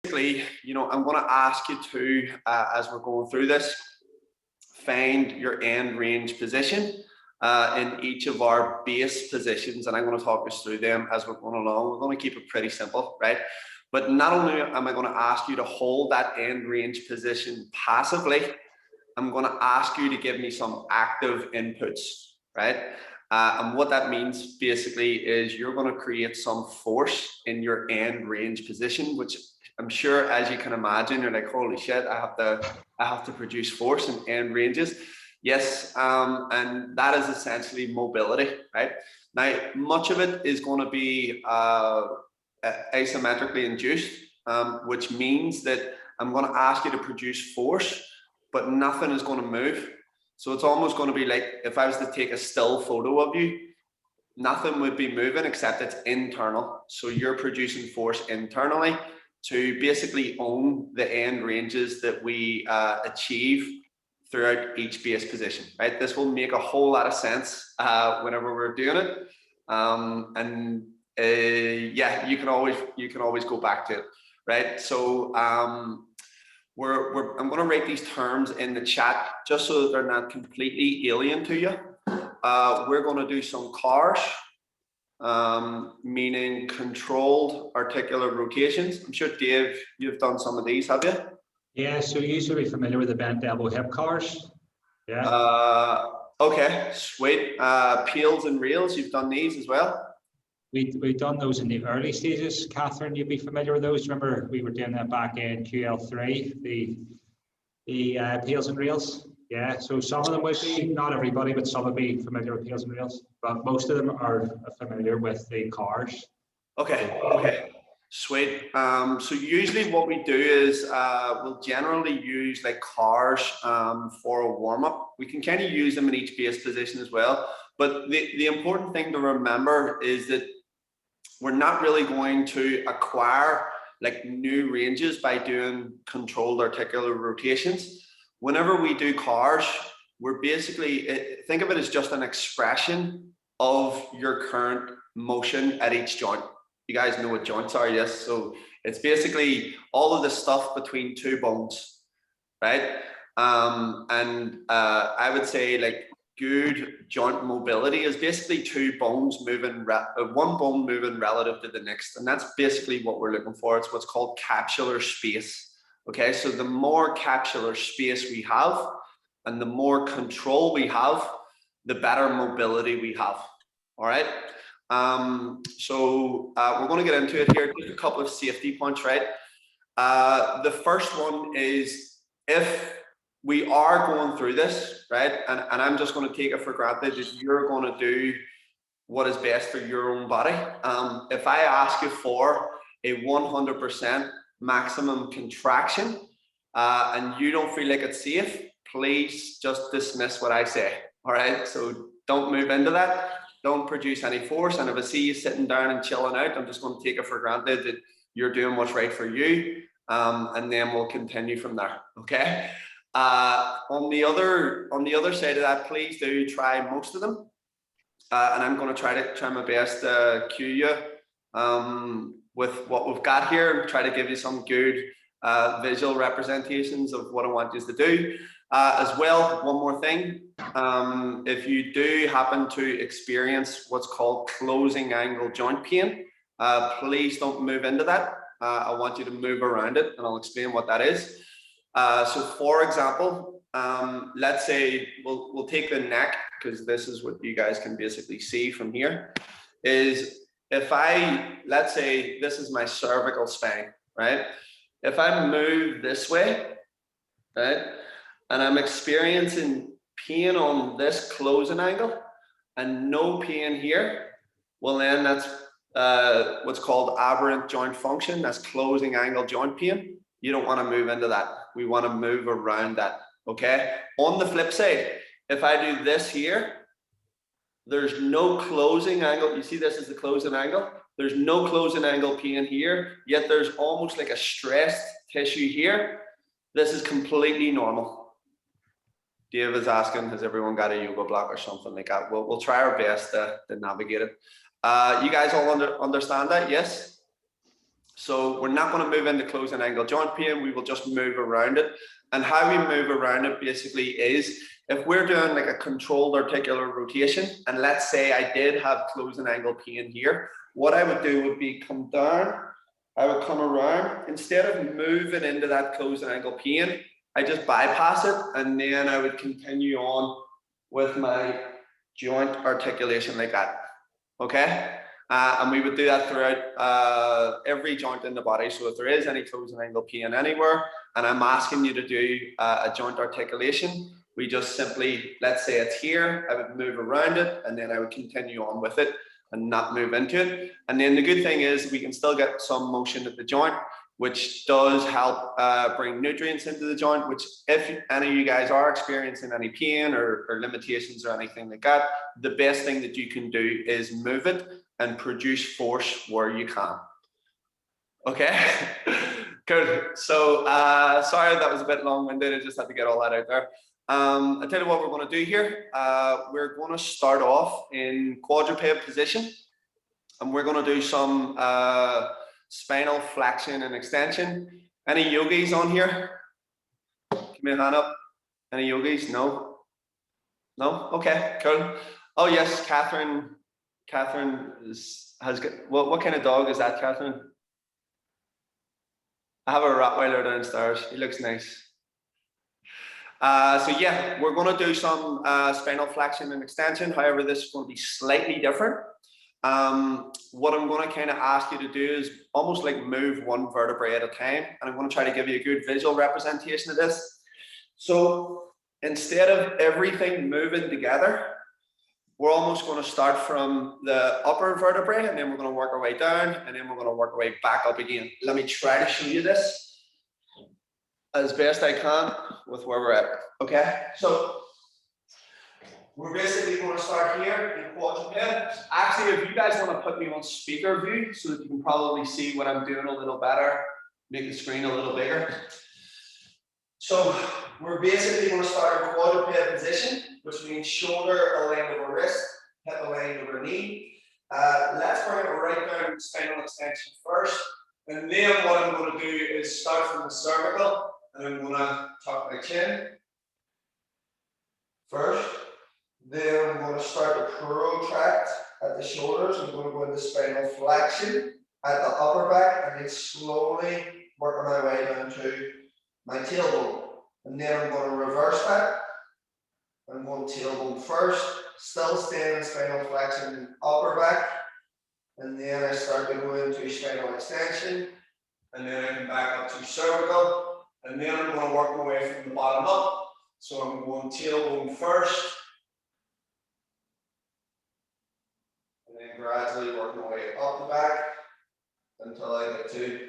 Basically, I'm going to ask you to, as we're going through this, find your end range position in each of our base positions, and I'm going to talk us through them as we're going along. We're going to keep it pretty simple, right? But not only am I going to ask you to hold that end range position passively, I'm going to ask you to give me some active inputs, right? And what that means basically is you're going to create some force in your end range position, which I'm sure, as you can imagine, you're like, holy shit, I have to produce force in end ranges. Yes, and that is essentially mobility, right? Now, much of it is going to be asymmetrically induced, which means that I'm going to ask you to produce force, but nothing is going to move. So it's almost going to be like if I was to take a still photo of you, nothing would be moving except it's internal. So you're producing force internally to basically own the end ranges that we achieve throughout each base position, right? This will make a whole lot of sense whenever we're doing it. Yeah, you can always go back to it, right? So I'm going to write these terms in the chat just so that they're not completely alien to you. We're going to do some CARs, meaning controlled articular rotations. I'm sure, Dave, you've done some of these, have you? Yeah, so you're usually familiar with the bent elbow hip CARs. Yeah. Okay, sweet. Peels and rails, you've done these as well? We've done those in the early stages. Catherine, you'd be familiar with those. Remember, we were doing that back in QL3, the peels and rails. Yeah, so some of them would be, not everybody, but some would be familiar with peels and rails. But most of them are familiar with the CARs. Okay, sweet. So usually what we do is we'll generally use like CARs for a warm-up. We can kind of use them in each base position as well. But the important thing to remember is that we're not really going to acquire like new ranges by doing controlled articular rotations. Whenever we do CARs, we're basically, think of it as just an expression of your current motion at each joint. You guys know what joints are, yes? So it's basically all of the stuff between two bones, right? I would say like good joint mobility is basically two bones moving, one bone moving relative to the next. And that's basically what we're looking for. It's what's called capsular space. Okay, so the more capsular space we have and the more control we have, the better mobility we have. All right. We're going to get into it here. Just a couple of safety points, right? The first one is if we are going through this, right? And I'm just going to take it for granted that you're going to do what is best for your own body. If I ask you for a 100% maximum contraction and you don't feel like it's safe, please just dismiss what I say. All right. So don't move into that. Don't produce any force. And if I see you sitting down and chilling out, I'm just going to take it for granted that you're doing what's right for you. And then we'll continue from there. Okay. On the other side of that, please do try most of them. And I'm going to try my best to cue you with what we've got here and try to give you some good visual representations of what I want you to do. As well, one more thing, if you do happen to experience what's called closing angle joint pain, please don't move into that. I want you to move around it, and I'll explain what that is. So for example, let's say we'll take the neck, because this is what you guys can basically see from here, is if let's say this is my cervical spine, right? If I move this way, right, and I'm experiencing pain on this closing angle and no pain here, well then that's what's called aberrant joint function. That's closing angle joint pain. You don't want to move into that. We want to move around that, okay? On the flip side, if I do this here, there's no closing angle. You see this is the closing angle. There's no closing angle pain here, yet there's almost like a stressed tissue here. This is completely normal. Dave is asking, has everyone got a yoga block or something like that? We'll try our best to navigate it. You guys all understand that? Yes? So we're not going to move into closing angle joint pain. We will just move around it. And how we move around it basically is, if we're doing like a controlled articular rotation, and let's say I did have closing angle pain here, what I would do would be come down, I would come around, instead of moving into that closing angle pain, I just bypass it, and then I would continue on with my joint articulation like that, okay? And we would do that throughout every joint in the body. So if there is any closing angle pain anywhere, and I'm asking you to do a joint articulation, we just simply, let's say it's here, I would move around it, and then I would continue on with it and not move into it. And then the good thing is we can still get some motion at the joint, which does help bring nutrients into the joint, which if any of you guys are experiencing any pain or limitations or anything like that, the best thing that you can do is move it and produce force where you can. Okay, good. So sorry that was a bit long-winded. I just had to get all that out there. I'll tell you what we're going to do here. We're going to start off in quadruped position, and we're going to do some spinal flexion and extension. Any yogis on here? Give me a hand up. Any yogis? No? No? Okay, cool. Oh yes, Catherine. Catherine has got, what kind of dog is that, Catherine? I have a Rottweiler downstairs. He looks nice. So yeah, we're going to do some spinal flexion and extension. However, this is going to be slightly different. What I'm going to kind of ask you to do is almost like move one vertebrae at a time. And I'm going to try to give you a good visual representation of this. So instead of everything moving together, we're almost going to start from the upper vertebrae, and then we're going to work our way down, and then we're going to work our way back up again. Let me try to show you this as best I can with where we're at. Okay, so we're basically going to start here in quadruped. Actually, if you guys want to put me on speaker view so that you can probably see what I'm doing a little better, make the screen a little bigger. So we're basically going to start in quadruped position, which means shoulder aligned over wrist, hip aligned over knee. Let's bring it right down to spinal extension first. And then what I'm going to do is start from the cervical, and I'm going to tuck my chin first. Then I'm going to start to protract at the shoulders. I'm going to go into spinal flexion at the upper back, and then slowly working my way down to my tailbone. And then I'm going to reverse that. I'm going tailbone first, still staying in spinal flexion upper back. And then I start to go into spinal extension. And then I come back up to cervical. And then I'm going to work my way from the bottom up. So I'm going tailbone first. And then gradually work my way up the back until I get to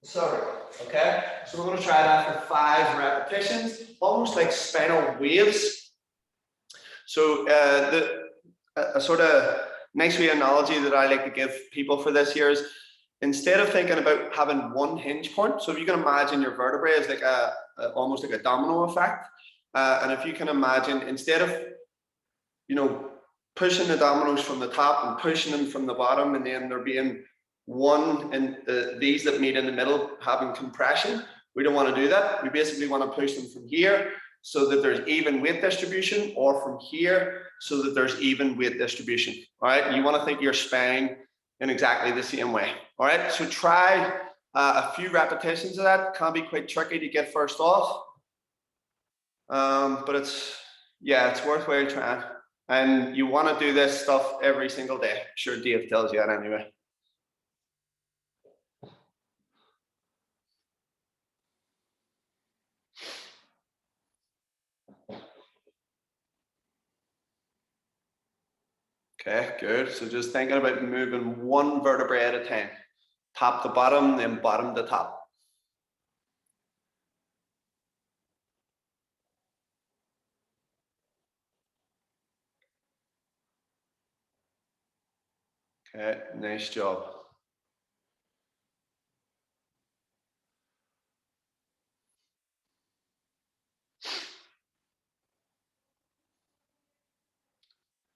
cervical. Okay, so we're going to try that for 5 repetitions, almost like spinal waves. So a sort of nice way analogy that I like to give people for this here is, instead of thinking about having one hinge point, so if you can imagine your vertebrae as like almost like a domino effect, and if you can imagine, instead of, you know, pushing the dominoes from the top and pushing them from the bottom, and then there being one and these that meet in the middle having compression, we don't want to do that. We basically want to push them from here so that there's even weight distribution, or from here so that there's even weight distribution. All right, you want to think your spine in exactly the same way. All right, so try a few repetitions of that. Can be quite tricky to get first off, but it's worthwhile trying. And you want to do this stuff every single day. Sure, Dave tells you that anyway. Okay, good. So just thinking about moving one vertebrae at a time. Top to bottom, then bottom to top. Okay, nice job.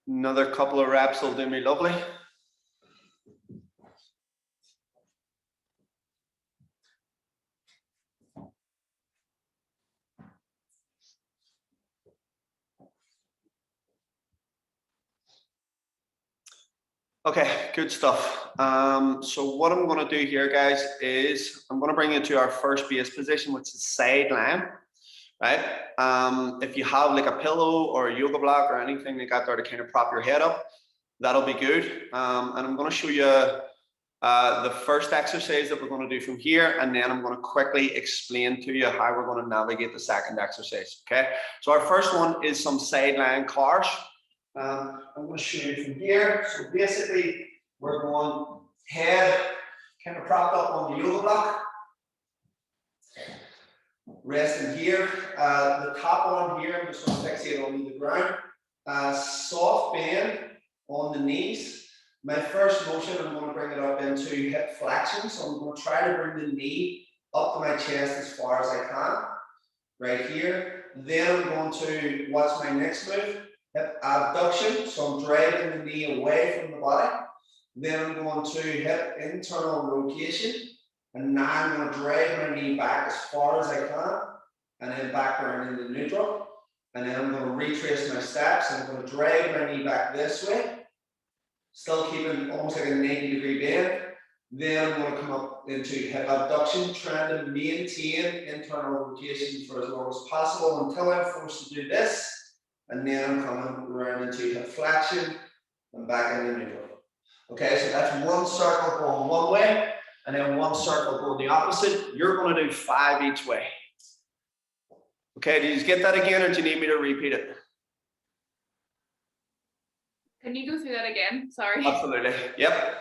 Another couple of reps will do me lovely. Okay, good stuff. So what I'm going to do here, guys, is I'm going to bring you to our first base position, which is side lying, right? If you have like a pillow or a yoga block or anything like that there to kind of prop your head up, that'll be good. And I'm going to show you the first exercise that we're going to do from here, and then I'm going to quickly explain to you how we're going to navigate the second exercise. Okay, so our first one is some side lying cars. I'm going to show you from here. So basically, we're going head kind of propped up on the yoga block, resting here. The top one here, I'm just going to fixate on the ground. Soft bend on the knees. My first motion, I'm going to bring it up into hip flexion. So I'm going to try to bring the knee up to my chest as far as I can, right here. Then I'm going to, what's my next move? Hip abduction. So I'm dragging the knee away from the body. Then I'm going to hip internal rotation. And now I'm going to drag my knee back as far as I can. And then back around into neutral. And then I'm going to retrace my steps. I'm going to drag my knee back this way. Still keeping almost like a 90-degree bend. Then I'm going to come up into hip abduction, trying to maintain internal rotation for as long as possible until I'm forced to do this. And then I'm coming around into hip flexion and back into neutral. Okay, so that's one circle going one way, and then one circle going the opposite. You're going to do 5 each way. Okay, did you get that again, or do you need me to repeat it? Can you go through that again? Sorry. Absolutely. Yep.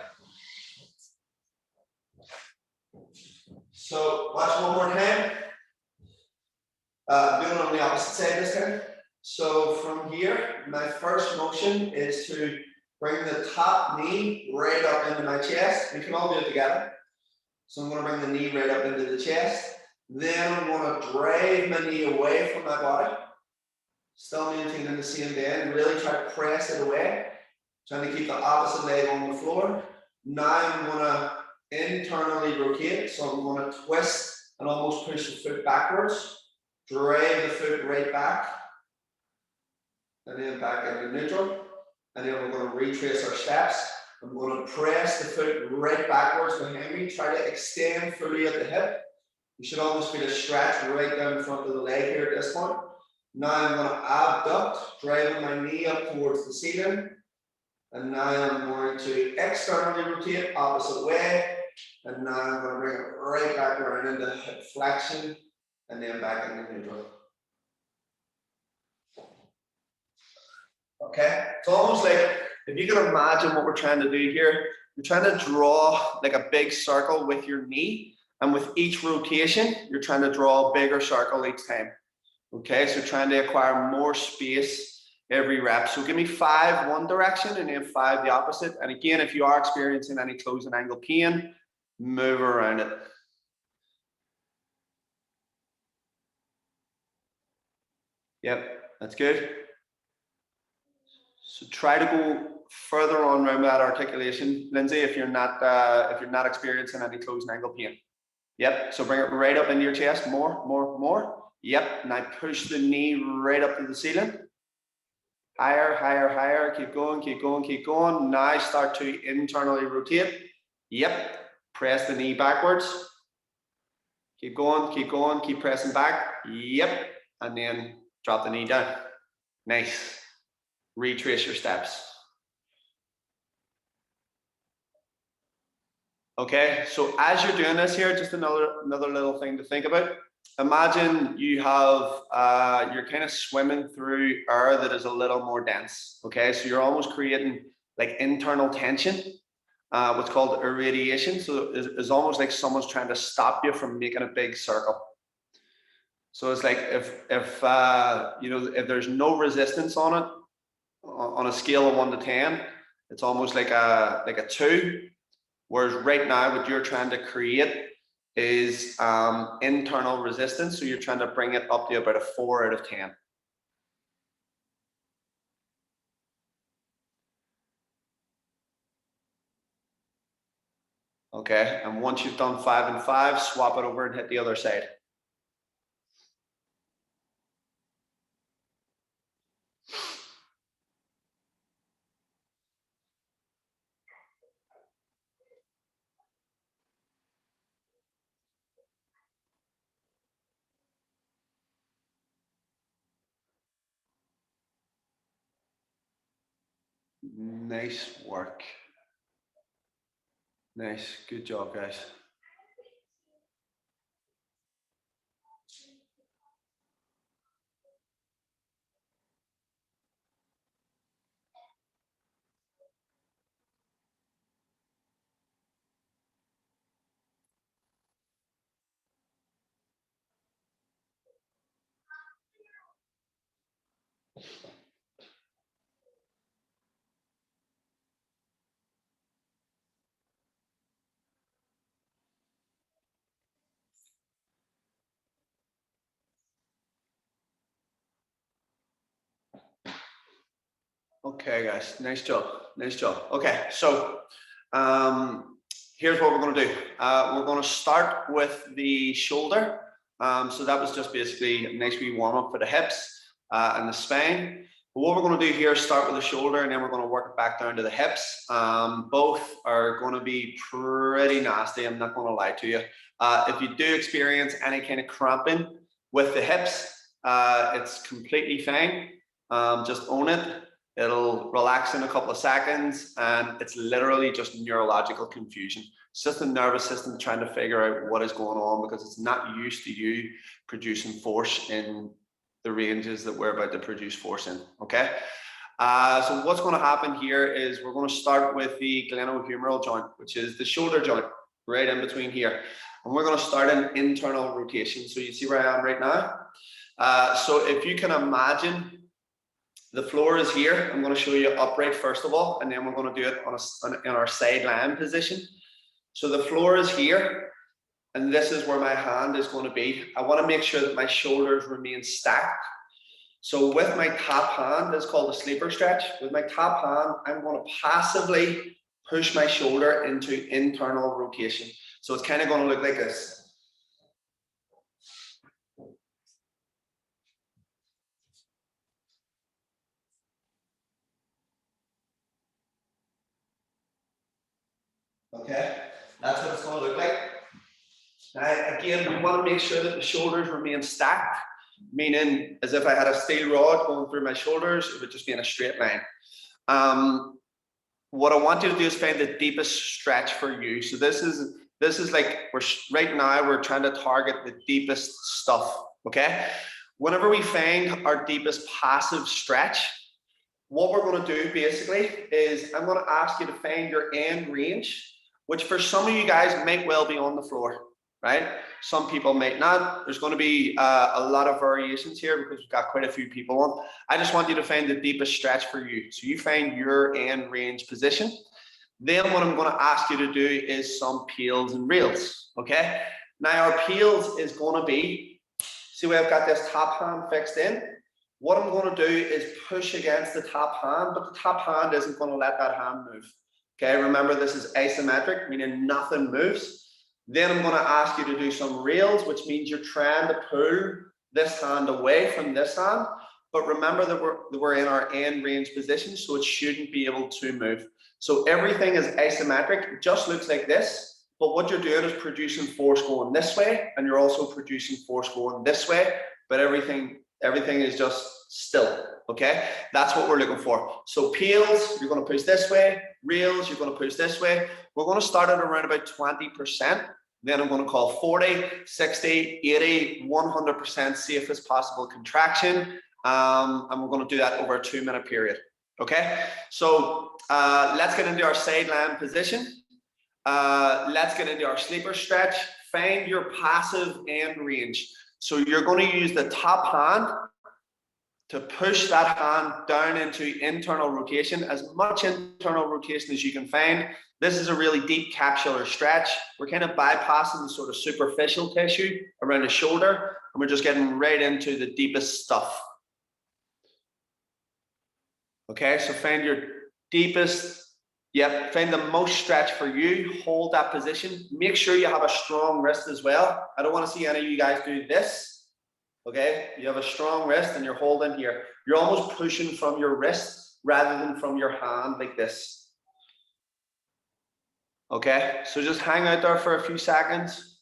So watch one more time. Doing it on the opposite side this time. So from here, my first motion is to bring the top knee right up into my chest. We can all do it together. So I'm going to bring the knee right up into the chest. Then I'm going to drag my knee away from my body. Still maintaining the same bend. Really try to press it away. Trying to keep the opposite leg on the floor. Now I'm going to internally rotate. So I'm going to twist and almost push the foot backwards. Drag the foot right back. And then back into neutral. And then we're going to retrace our steps. I'm going to press the foot right backwards behind me. Try to extend fully at the hip. You should almost feel a stretch right down the front of the leg here at this point. Now I'm going to abduct, driving my knee up towards the ceiling. And now I'm going to externally rotate opposite way. And now I'm going to bring it right back around into hip flexion and then back into neutral. Okay, it's almost like, if you can imagine what we're trying to do here, you're trying to draw like a big circle with your knee. And with each rotation, you're trying to draw a bigger circle each time. Okay, so trying to acquire more space every rep. So give me 5 one direction and then 5 the opposite. And again, if you are experiencing any closing angle pain, move around it. Yep, that's good. So try to go further on around that articulation, Lindsay, if you're not experiencing any closing angle pain. Yep, so bring it right up into your chest, more, more, more. Yep, now push the knee right up to the ceiling. Higher, higher, higher, keep going, keep going, keep going. Now start to internally rotate. Yep, press the knee backwards. Keep going, keep pressing back. Yep, and then drop the knee down. Nice. Retrace your steps. Okay, so as you're doing this here, just another little thing to think about. Imagine you have, you're kind of swimming through air that is a little more dense. Okay, so you're almost creating like internal tension, what's called irradiation. So it's almost like someone's trying to stop you from making a big circle. So it's like if there's no resistance on it, on a scale of 1 to 10, it's almost like a 2. Whereas right now, what you're trying to create is internal resistance. So you're trying to bring it up to about a 4 out of 10. Okay, and once you've done 5 and 5, swap it over and hit the other side. Nice work. Nice, good job, guys. Okay, guys, nice job, nice job. Okay, so here's what we're going to do. We're going to start with the shoulder. So that was just basically a nice wee warm up for the hips and the spine. But what we're going to do here is start with the shoulder, and then we're going to work it back down to the hips. Both are going to be pretty nasty, I'm not going to lie to you. If you do experience any kind of cramping with the hips, it's completely fine. Just own it. It'll relax in a couple of seconds, and it's literally just neurological confusion. It's just the nervous system trying to figure out what is going on because it's not used to you producing force in the ranges that we're about to produce force in, okay? So what's going to happen here is we're going to start with the glenohumeral joint, which is the shoulder joint, right in between here. And we're going to start an internal rotation. So you see where I am right now? So if you can imagine, the floor is here. I'm going to show you upright first of all, and then we're going to do it in our side lying position. So the floor is here, and this is where my hand is going to be. I want to make sure that my shoulders remain stacked. So with my top hand, it's called a sleeper stretch. With my top hand, I'm going to passively push my shoulder into internal rotation. So it's kind of going to look like this. Okay, that's what it's going to look like. Now, again, we want to make sure that the shoulders remain stacked, meaning as if I had a steel rod going through my shoulders, it would just be in a straight line. What I want you to do is find the deepest stretch for you. So this is like, right now we're trying to target the deepest stuff, okay? Whenever we find our deepest passive stretch, what we're going to do basically is I'm going to ask you to find your end range, which for some of you guys might well be on the floor, right? Some people might not. There's going to be a lot of variations here because we've got quite a few people on. I just want you to find the deepest stretch for you. So you find your end range position. Then what I'm going to ask you to do is some peels and reels, okay? Now our peels is going to be, see where I've got this top hand fixed in? What I'm going to do is push against the top hand, but the top hand isn't going to let that hand move. Okay, remember this is isometric, meaning nothing moves. Then I'm going to ask you to do some reels, which means you're trying to pull this hand away from this hand. But remember that we're in our end range position, so it shouldn't be able to move. So everything is isometric. It just looks like this. But what you're doing is producing force going this way, and you're also producing force going this way. But everything is just still, okay? That's what we're looking for. So peels, you're going to push this way. Reels, you're going to push this way. We're going to start at around about 20%. Then I'm going to call 40, 60, 80, 100% safest possible contraction. And we're going to do that over a 2-minute period, okay? So let's get into our side lying position. Let's get into our sleeper stretch. Find your passive end range. So you're going to use the top hand to push that hand down into internal rotation, as much internal rotation as you can find. This is a really deep capsular stretch. We're kind of bypassing the sort of superficial tissue around the shoulder, and we're just getting right into the deepest stuff. Okay, so find your deepest, find the most stretch for you. Hold that position. Make sure you have a strong wrist as well. I don't want to see any of you guys do this. Okay, you have a strong wrist and you're holding here. You're almost pushing from your wrist rather than from your hand like this. Okay, so just hang out there for a few seconds.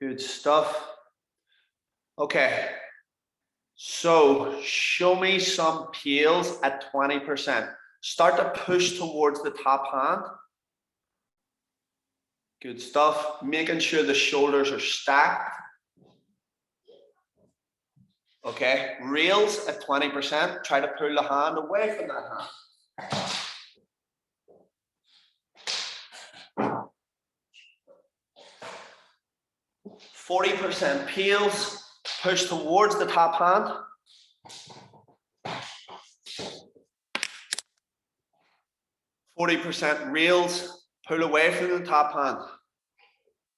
Good stuff. Okay, So show me some peels at 20%. Start to push towards the top hand. Good stuff. Making sure the shoulders are stacked. Okay, reels at 20%. Try to pull the hand away from that hand. 40% peels. Push towards the top hand. 40% reels, pull away from the top hand.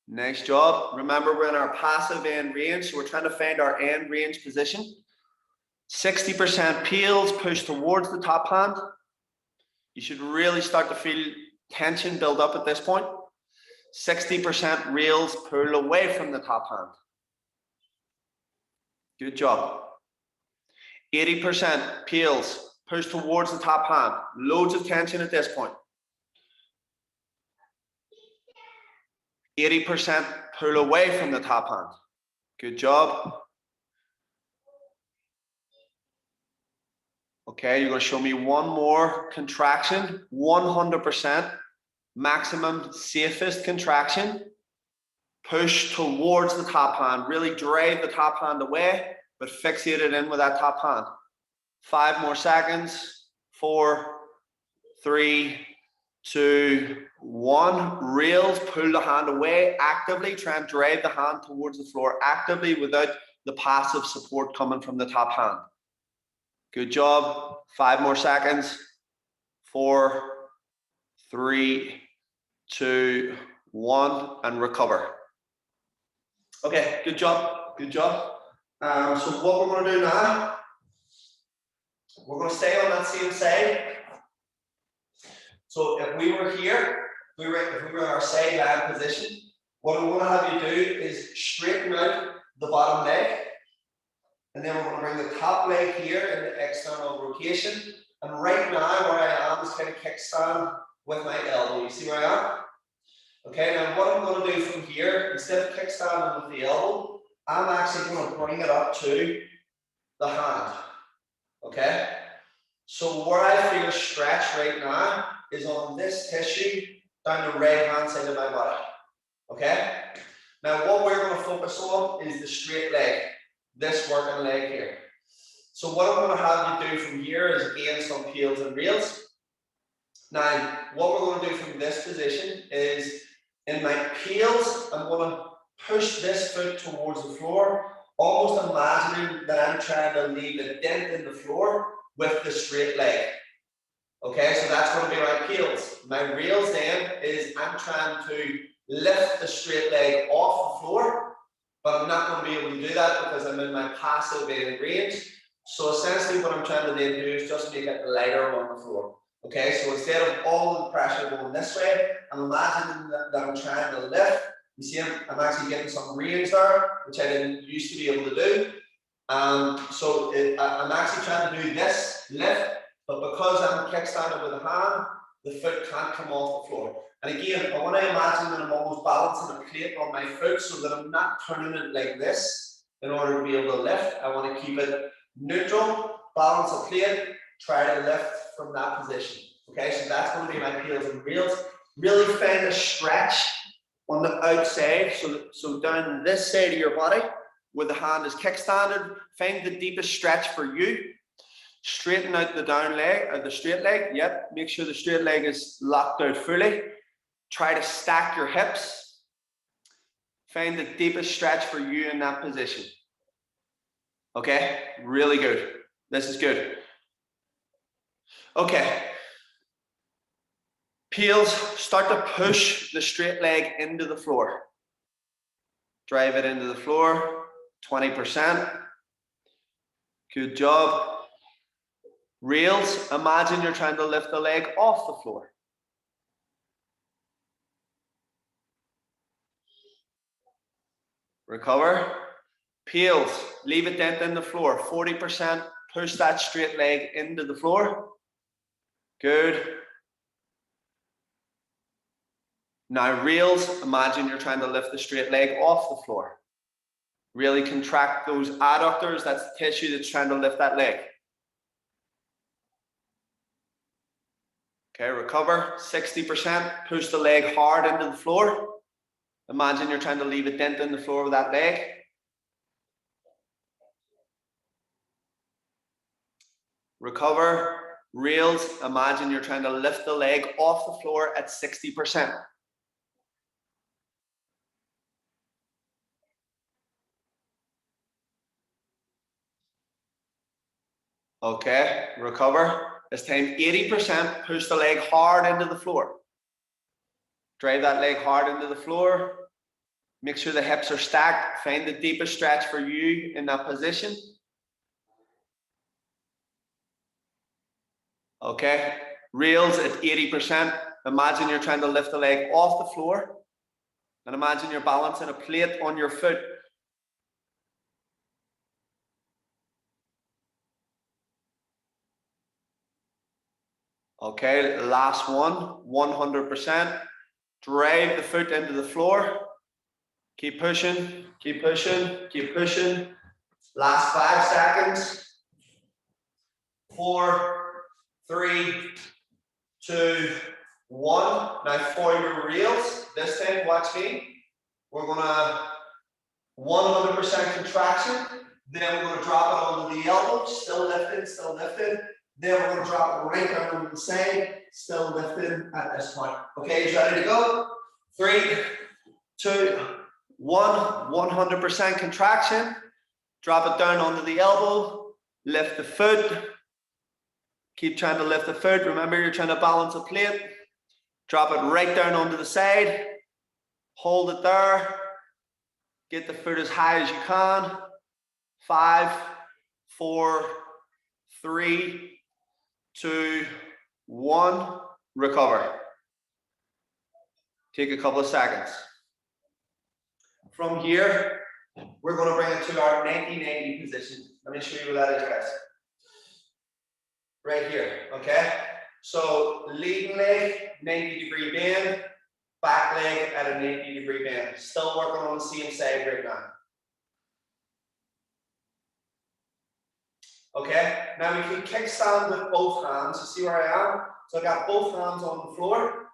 Nice job. Remember, we're in our passive end range, so we're trying to find our end range position. 60% peels, push towards the top hand. You should really start to feel tension build up at this point. 60% reels, pull away from the top hand. Good job. 80% peels, push towards the top hand. Loads of tension at this point. 80% pull away from the top hand. Good job. Okay, you're going to show me one more contraction. 100% maximum safest contraction. Push towards the top hand. Really drive the top hand away, but fixate it in with that top hand. 5 more seconds. 4, 3, 2, 1. Reels, pull the hand away actively. Try and drive the hand towards the floor actively without the passive support coming from the top hand. Good job. 5 more seconds. 4, 3, 2, 1, and recover. Okay, good job. Good job. So what we're going to do now, we're going to stay on that same side. So if we were here, if we were in our side line position, what we want to have you do is straighten out the bottom leg. And then we're going to bring the top leg here into external rotation. And right now, where I am is kind of kickstand with my elbow. You see where I am? Okay, now what I'm going to do from here, instead of kickstanding with the elbow, I'm actually going to bring it up to the hand. Okay? So where I feel a stretch right now is on this tissue down the right hand side of my body. Okay? Now what we're going to focus on is the straight leg, this working leg here. So what I'm going to have you do from here is again some peels and reels. Now what we're going to do from this position is in my peels, I'm going to push this foot towards the floor, almost imagining that I'm trying to leave a dent in the floor with the straight leg. Okay, so that's going to be my peels. My reels then is I'm trying to lift the straight leg off the floor, but I'm not going to be able to do that because I'm in my passive end range. So essentially what I'm trying to then do is just make it lighter on the floor. Okay, so instead of all the pressure going this way, I'm imagining that I'm trying to lift. You see, I'm actually getting some range there, which I didn't used to be able to do. So I'm actually trying to do this lift, but because I'm kickstanding with the hand, the foot can't come off the floor. And again, I want to imagine that I'm almost balancing a plate on my foot so that I'm not turning it like this in order to be able to lift. I want to keep it neutral, balance a plate, try to lift from that position. Okay, so that's going to be my peels and reels. Really find a stretch on the outside, so down this side of your body, where the hand is kickstanded, find the deepest stretch for you. Straighten out the down leg, or the straight leg. Yep, make sure the straight leg is locked out fully. Try to stack your hips. Find the deepest stretch for you in that position. Okay, really good. This is good. Okay. Peels, start to push the straight leg into the floor. Drive it into the floor, 20%. Good job. Reels, imagine you're trying to lift the leg off the floor. Recover. Peels, leave a dent in the floor, 40%. Push that straight leg into the floor. Good. Now reels, imagine you're trying to lift the straight leg off the floor. Really contract those adductors. That's the tissue that's trying to lift that leg. Okay, recover, 60%. Push the leg hard into the floor. Imagine you're trying to leave a dent in the floor with that leg. Recover, rails. Imagine you're trying to lift the leg off the floor at 60%. Okay, recover. This time 80%, push the leg hard into the floor. Drive that leg hard into the floor. Make sure the hips are stacked. Find the deepest stretch for you in that position. Okay, rails at 80%. Imagine you're trying to lift the leg off the floor. And imagine you're balancing a plate on your foot. Okay, last one, 100%. Drive the foot into the floor. Keep pushing, keep pushing, keep pushing. Last 5 seconds. 4, 3, 2, 1. Now for your reels, this time, watch me. We're gonna 100% contraction. Then we're gonna drop it onto the elbow, still lifting, still lifting. Then we're gonna drop it right down on the side, still lifting at this point. Okay, you ready to go? 3, 2, 1, 100% contraction. Drop it down onto the elbow, lift the foot. Keep trying to lift the foot. Remember, you're trying to balance a plate. Drop it right down onto the side. Hold it there. Get the foot as high as you can. 5, 4, 3, 2, 1. Recover. Take a couple of seconds. From here, we're going to bring it to our 90-90 position. Let me show you what that is, guys. Right here, okay? So leading leg, 90-degree bend, back leg at a 90-degree bend. Still working on the same side right now. Okay, now we can kickstand with both hands. You see where I am? So I got both hands on the floor,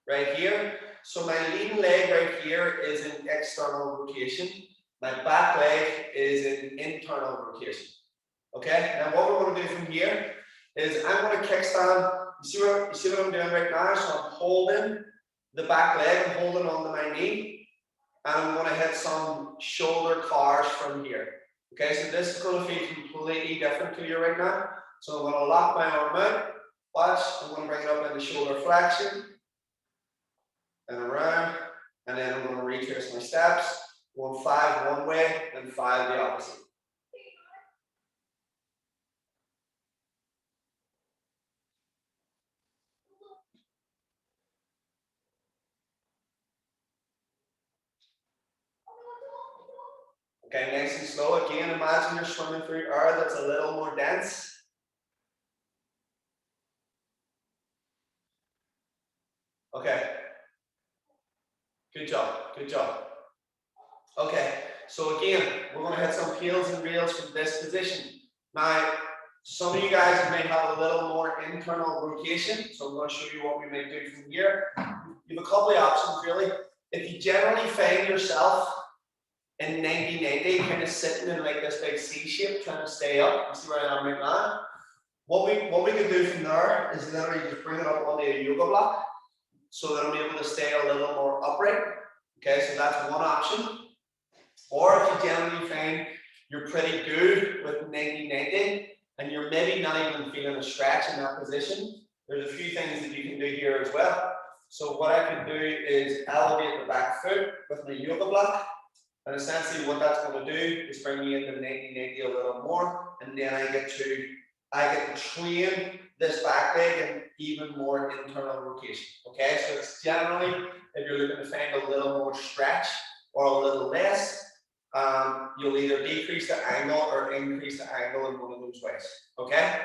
right here. So my leading leg right here is in external rotation. My back leg is in internal rotation. Okay, now what we're going to do from here is I'm going to kickstand. You see what I'm doing right now? So I'm holding the back leg, I'm holding onto my knee, and I'm going to hit some shoulder cars from here. Okay, so this is going to feel completely different to you right now. So I'm going to lock my arm out. Watch, I'm going to bring it up into shoulder flexion and around, and then I'm going to retrace my steps. Going 5 one way and 5 the opposite. Okay, nice and slow. Again, imagine you're swimming through air that's a little more dense. Okay. Good job, good job. Okay, so again, we're going to hit some heels and reels from this position. Now, some of you guys may have a little more internal rotation, so I'm going to show you what we may do from here. You have a couple of options, really. If you generally find yourself in 90-90, kind of sitting in like this big C shape, trying to stay up, you see where I am right now? What we can do from there is literally just bring it up onto a yoga block, so that I'm able to stay a little more upright. Okay, so that's one option. Or if you generally find you're pretty good with 90-90 and you're maybe not even feeling a stretch in that position, there's a few things that you can do here as well. So what I can do is elevate the back foot with my yoga block. And essentially what that's going to do is bring me into 90-90 a little more. And then I get to train this back leg and even more internal rotation. Okay, so it's generally, if you're looking to find a little more stretch or a little less, you'll either decrease the angle or increase the angle in one of those ways. Okay,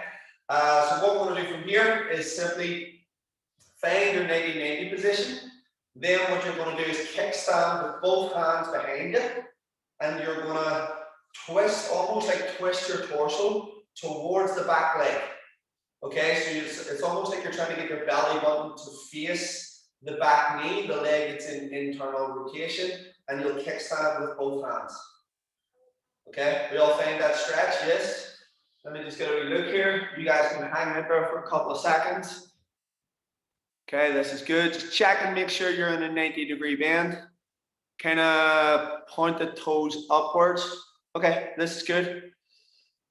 so what we're going to do from here is simply find your 90-90 position. Then what you're going to do is kickstand with both hands behind you, and you're gonna twist, almost like twist your torso towards the back leg. Okay, so it's almost like you're trying to get your belly button to face the back knee, the leg it's in internal rotation, and you'll kickstand with both hands. Okay, we all find that stretch, yes? Let me just get a wee look here. You guys can hang out there for a couple of seconds. Okay, this is good. Just check and make sure you're in a 90-degree bend. Kind of point the toes upwards. Okay, this is good.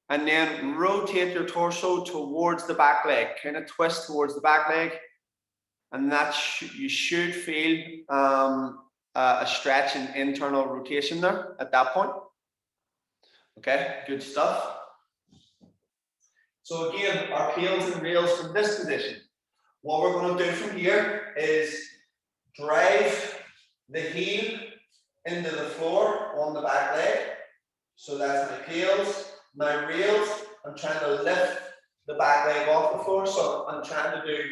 And then rotate your torso towards the back leg. Kind of twist towards the back leg. And that you should feel a stretch in internal rotation there at that point. Okay, good stuff. So again, our peels and rails from this position. What we're going to do from here is drive the heel into the floor on the back leg. So that's my peels, my rails. I'm trying to lift the back leg off the floor. So I'm trying to do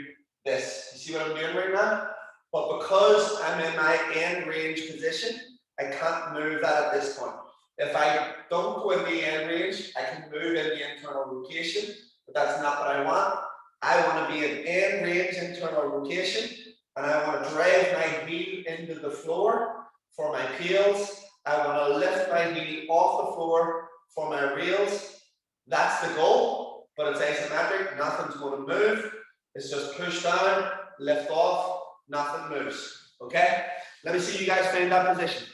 this. You see what I'm doing right now? But because I'm in my end range position, I can't move that at this point. If I don't go in the end range, I can move in the internal rotation, but that's not what I want. I want to be in end range internal rotation, and I want to drive my heel into the floor for my peels. I want to lift my heel off the floor for my rails. That's the goal, but it's asymmetric. Nothing's going to move. It's just push down, lift off, nothing moves. Okay? Let me see you guys find that position.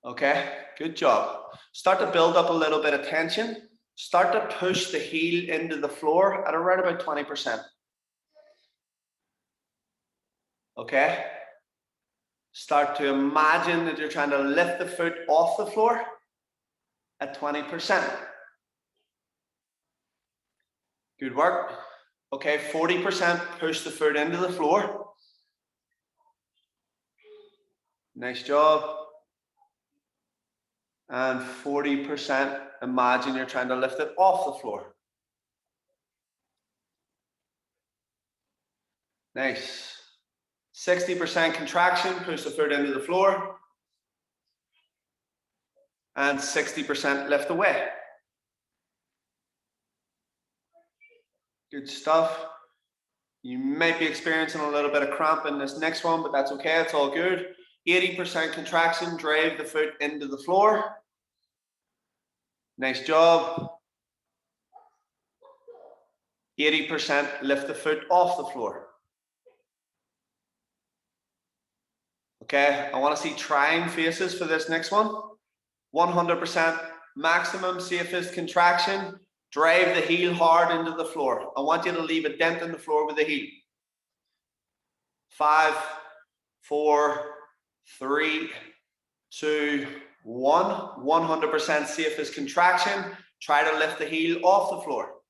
Okay, good job. Start to build up a little bit of tension. Start to push the heel into the floor at around about 20%. Okay? Start to imagine that you're trying to lift the foot off the floor at 20%. Good work. Okay, 40% push the foot into the floor. Nice job. And 40% imagine you're trying to lift it off the floor. Nice. 60% contraction, push the foot into the floor. And 60% lift away. Good stuff. You might be experiencing a little bit of cramp in this next one, but that's okay, it's all good. 80% contraction, drive the foot into the floor. Nice job. 80% lift the foot off the floor. Okay, I want to see trying faces for this next one. 100% maximum safest contraction. Drive the heel hard into the floor. I want you to leave a dent in the floor with the heel. 5, 4, 3, 2, 1. 100% safest contraction. Try to lift the heel off the floor.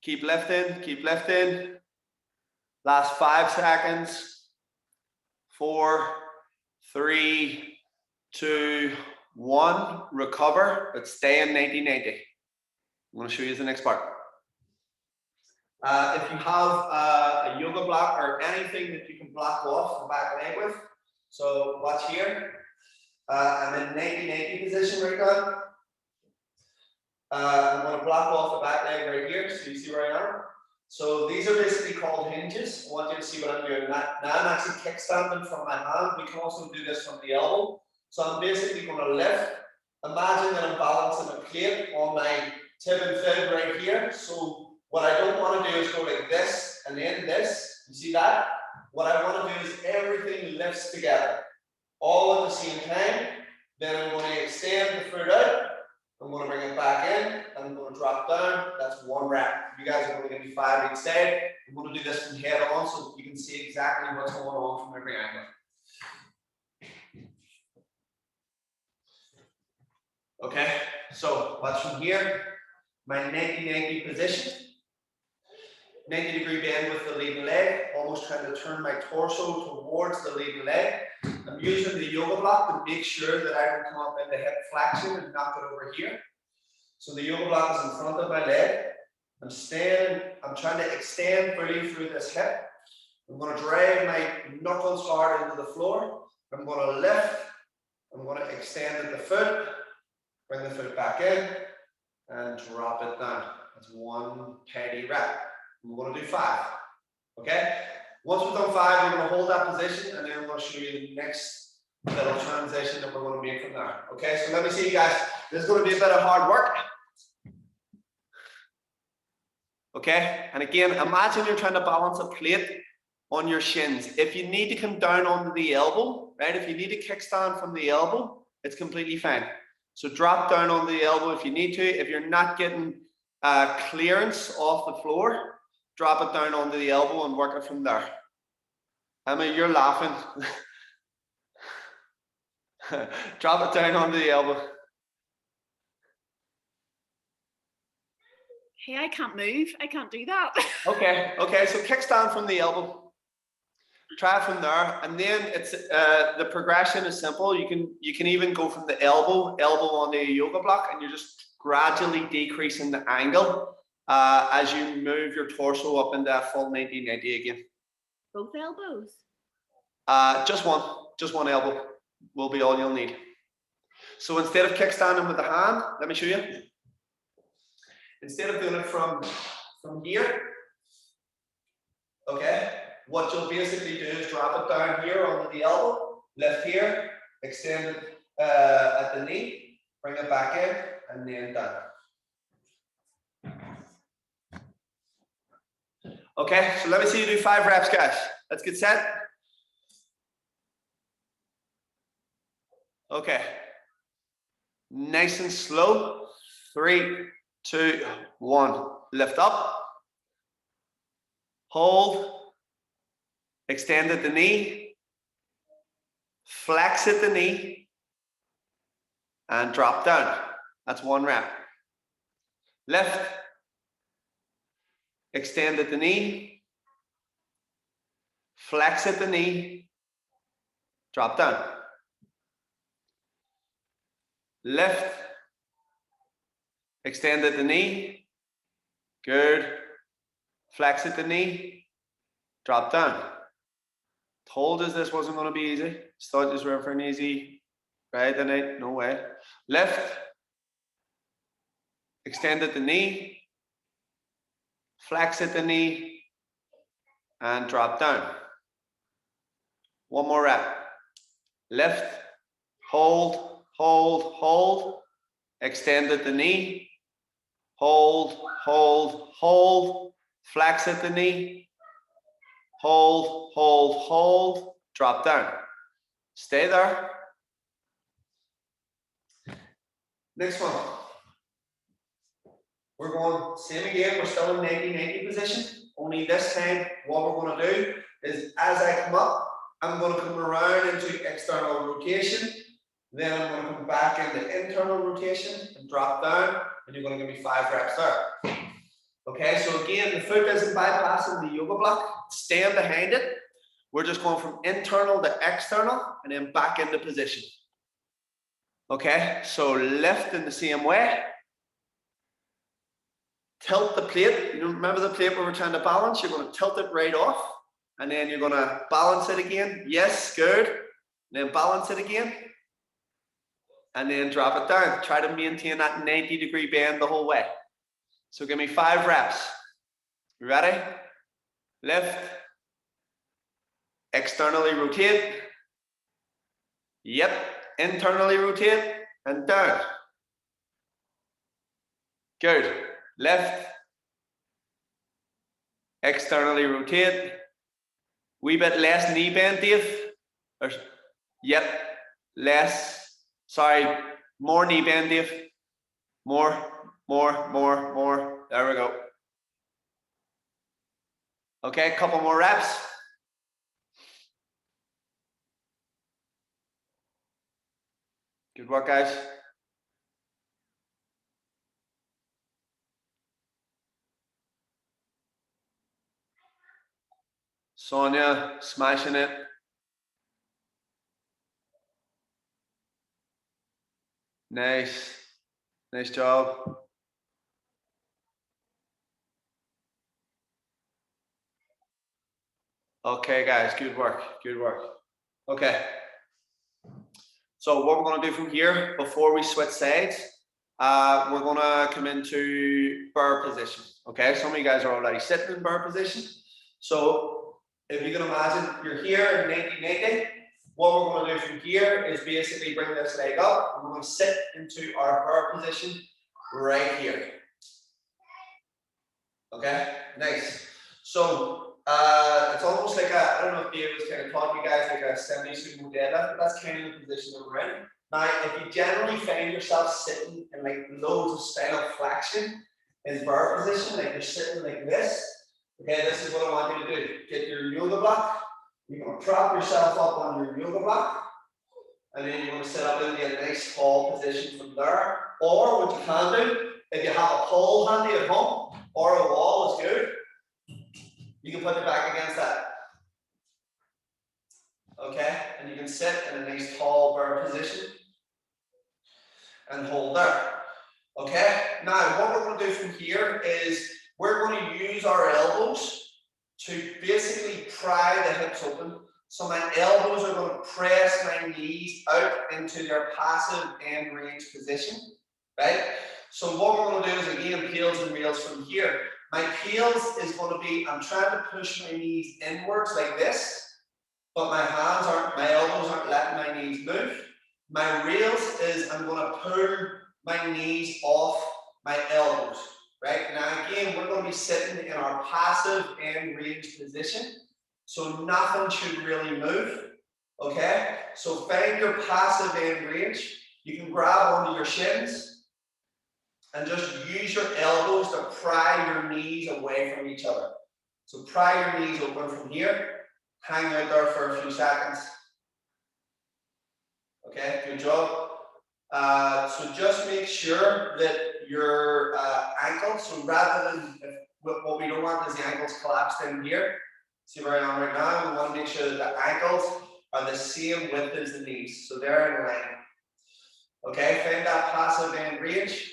Keep lifting, keep lifting. Last 5 seconds. 4, 3, 2, 1. Recover, but stay in 90-90. I'm going to show you the next part. If you have a yoga block or anything that you can block off the back leg with, so watch here. I'm in 90-90 position right now. I'm going to block off the back leg right here, so you see where I am. So these are basically called hinges. I want you to see what I'm doing. Now I'm actually kickstanding from my hand. We can also do this from the elbow. So I'm basically going to lift. Imagine that I'm balancing a plate on my tib and fib right here. So what I don't want to do is go like this and then this. You see that? What I want to do is everything lifts together, all at the same time. Then I'm going to extend the foot out. I'm going to bring it back in, and I'm going to drop down. That's 1 rep. You guys are going to give me 5 each side. I'm going to do this from head on so you can see exactly what's going on from every angle. Okay, so watch from here. My 90-90 position. 90-degree bend with the leading leg, almost trying to turn my torso towards the leading leg. I'm using the yoga block to make sure that I don't come up into hip flexion and knock it over here. So the yoga block is in front of my leg. I'm standing, I'm trying to extend fully through this hip. I'm going to drive my knuckles hard into the floor. I'm going to lift. I'm going to extend at the foot. Bring the foot back in and drop it down. That's one tidy rep. We're going to do 5. Okay? Once we've done 5, we're going to hold that position and then I'm going to show you the next little transition that we're going to make from there. Okay? So let me see you guys. This is going to be a bit of hard work. Okay? And again, imagine you're trying to balance a plate on your shins. If you need to come down onto the elbow, right? If you need to kickstand from the elbow, it's completely fine. So drop down on the elbow if you need to. If you're not getting clearance off the floor, drop it down onto the elbow and work it from there. Emma, you're laughing. Drop it down onto the elbow. Hey, I can't move. I can't do that. Okay, so kickstand from the elbow. Try it from there, and then it's the progression is simple. You can even go from the elbow onto a yoga block, and you're just gradually decreasing the angle as you move your torso up into a full 90 again. Both elbows? Just one elbow will be all you'll need. So instead of kickstanding with the hand, let me show you. Instead of doing it from here, okay, what you'll basically do is drop it down here onto the elbow, lift here, extend it at the knee, bring it back in, and then down. Okay, so let me see you do 5 reps, guys. Let's get set. Okay. Nice and slow. 3, 2, 1. Lift up. Hold. Extend at the knee. Flex at the knee. And drop down. That's 1 rep. Lift. Extend at the knee. Flex at the knee. Drop down. Lift. Extend at the knee. Good. Flex at the knee. Drop down. Told us this wasn't going to be easy. Thought this were for an easy ride tonight. No way. Lift. Extend at the knee. Flex at the knee. And drop down. 1 more rep. Lift. Hold. Hold. Hold. Extend at the knee. Hold. Hold. Hold. Flex at the knee. Hold. Hold. Hold. Drop down. Stay there. Next one. We're going same again. We're still in 90 position. Only this time, what we're going to do is as I come up, I'm going to come around into external rotation. Then I'm going to come back into internal rotation and drop down. And you're going to give me 5 reps there. Okay, so again, the foot isn't bypassing the yoga block. Stand behind it. We're just going from internal to external and then back into position. Okay, so lift in the same way. Tilt the plate. You remember the plate where we're trying to balance? You're going to tilt it right off. And then you're going to balance it again. Yes, good. And then balance it again. And then drop it down. Try to maintain that 90-degree bend the whole way. So give me 5 reps. You ready? Lift. Externally rotate. Yep. Internally rotate. And down. Good. Lift. Externally rotate. Wee bit less knee bend, Dave. Yep. Less. Sorry, more knee bend, Dave. More. There we go. Okay, a couple more reps. Good work, guys. Sonia, smashing it. Nice. Nice job. Okay, guys, good work, good work. Okay. So what we're going to do from here, before we switch sides, we're going to come into bird position. Okay, some of you guys are already sitting in bird position. So if you can imagine you're here in 90-90, what we're going to do from here is basically bring this leg up and we're going to sit into our bird position right here. Okay, nice. So it's almost like a, I don't know if Dave was kind of taught you guys like a semi-sumo deadlift, but that's kind of the position that we're in. Now, if you generally find yourself sitting in like loads of spinal flexion in bird position, like you're sitting like this, okay, this is what I want you to do. Get your yoga block. You're going to prop yourself up on your yoga block, and then you're going to sit up into a nice tall position from there. Or what you can do, if you have a pole handy at home, or a wall is good, you can put it back against that. Okay, and you can sit in a nice tall bird position and hold there. Okay, now what we're going to do from here is we're going to use our elbows to basically pry the hips open. So my elbows are going to press my knees out into their passive end range position, right? So what we're going to do is again peels and reels from here. My peels is going to be, I'm trying to push my knees inwards like this, but my elbows aren't letting my knees move. My reels is I'm going to pull my knees off my elbows, right? Now again, we're going to be sitting in our passive end range position, so nothing should really move, okay? So find your passive end range. You can grab onto your shins and just use your elbows to pry your knees away from each other. So pry your knees open from here, hang out there for a few seconds. Okay, good job. So just make sure that your ankles, so rather than, what we don't want is the ankles collapsed in here. See where I am right now? We want to make sure that the ankles are the same width as the knees, so they're in line. Okay, find that passive end range.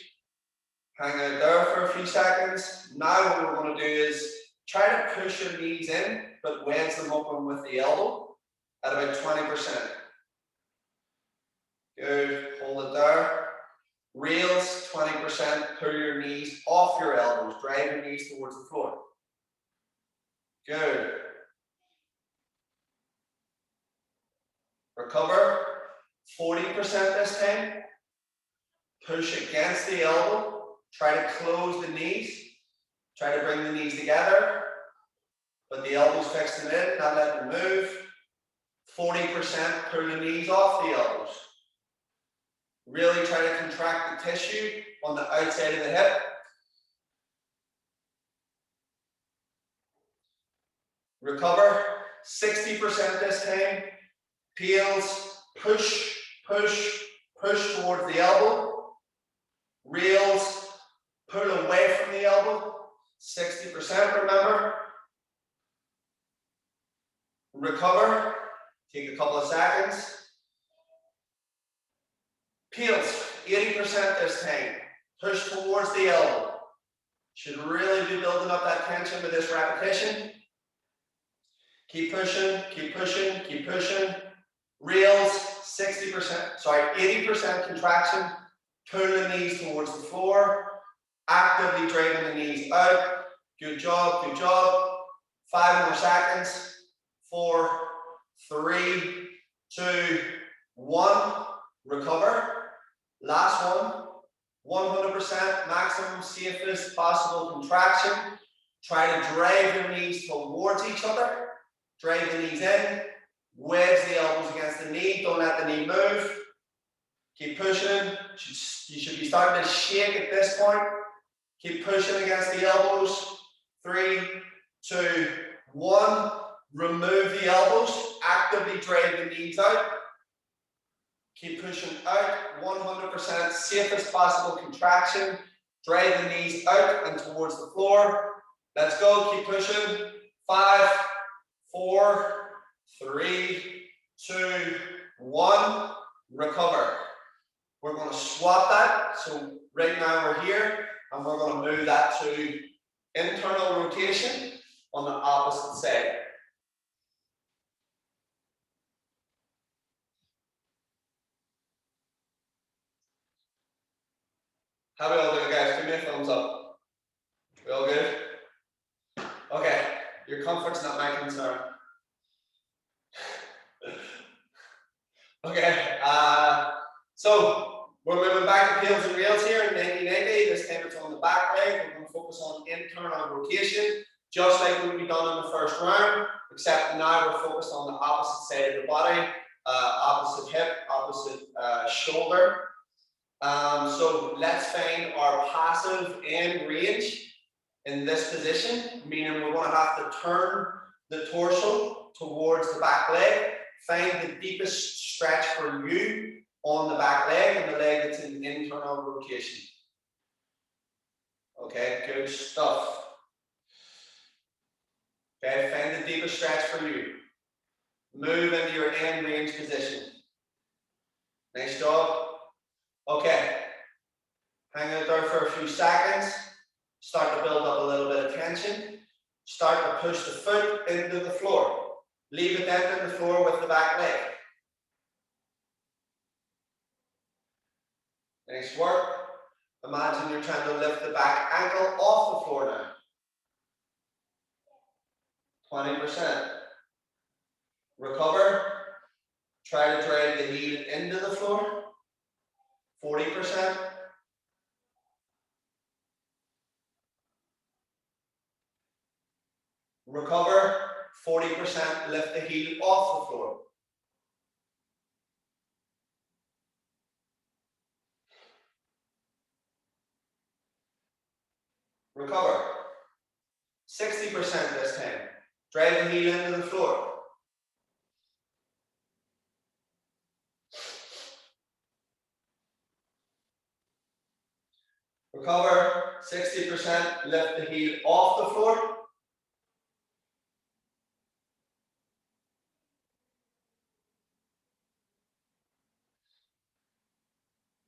Hang out there for a few seconds. Now what we're going to do is try to push your knees in, but wedge them open with the elbow at about 20%. Good, hold it there. Reels, 20%, pull your knees off your elbows, drive your knees towards the floor. Good. Recover, 40% this time. Push against the elbow. Try to close the knees. Try to bring the knees together. But the elbows fixed them in, not letting them move. 40% pull the knees off the elbows. Really try to contract the tissue on the outside of the hip. Recover, 60% this time. Peels, push, push, push towards the elbow. Reels, pull away from the elbow. 60%, remember. Recover, take a couple of seconds. Peels, 80% this time. Push towards the elbow. Should really be building up that tension with this repetition. Keep pushing, keep pushing, keep pushing. Reels, 80% contraction. Pull the knees towards the floor. Actively driving the knees out. Good job, good job. 5 more seconds. 4, 3, 2, 1. Recover. Last one. 100% maximum safest possible contraction. Try to drive your knees towards each other. Drive the knees in. Wedge the elbows against the knee. Don't let the knee move. Keep pushing. You should be starting to shake at this point. Keep pushing against the elbows. 3, 2, 1. Remove the elbows. Actively drive the knees out. Keep pushing out. 100% safest possible contraction. Drive the knees out and towards the floor. Let's go. Keep pushing. 5, 4, 3, 2, 1. Recover. We're going to swap that. So right now we're here and we're going to move that to internal rotation on the opposite side. How we all doing, guys? Give me a thumbs up. We all good? Okay, your comfort's not my concern. Okay, so we're moving back to peels and reels here in 90-90. This time it's on the back leg. We're going to focus on internal rotation, just like we've done in the first round, except now we're focused on the opposite side of the body, opposite hip, opposite shoulder. So let's find our passive end range in this position, meaning we're going to have to turn the torso towards the back leg. Find the deepest stretch for you on the back leg and the leg that's in internal rotation. Okay, good stuff. Okay, find the deepest stretch for you. Move into your end range position. Nice job. Okay, hang out there for a few seconds. Start to build up a little bit of tension. Start to push the foot into the floor. Leave it down in the floor with the back leg. Nice work. Imagine you're trying to lift the back ankle off the floor now. 20%. Recover. Try to drag the heel into the floor. 40%. Recover. 40%, lift the heel off the floor. Recover. 60% this time. Drive the heel into the floor. Recover. 60%, lift the heel off the floor.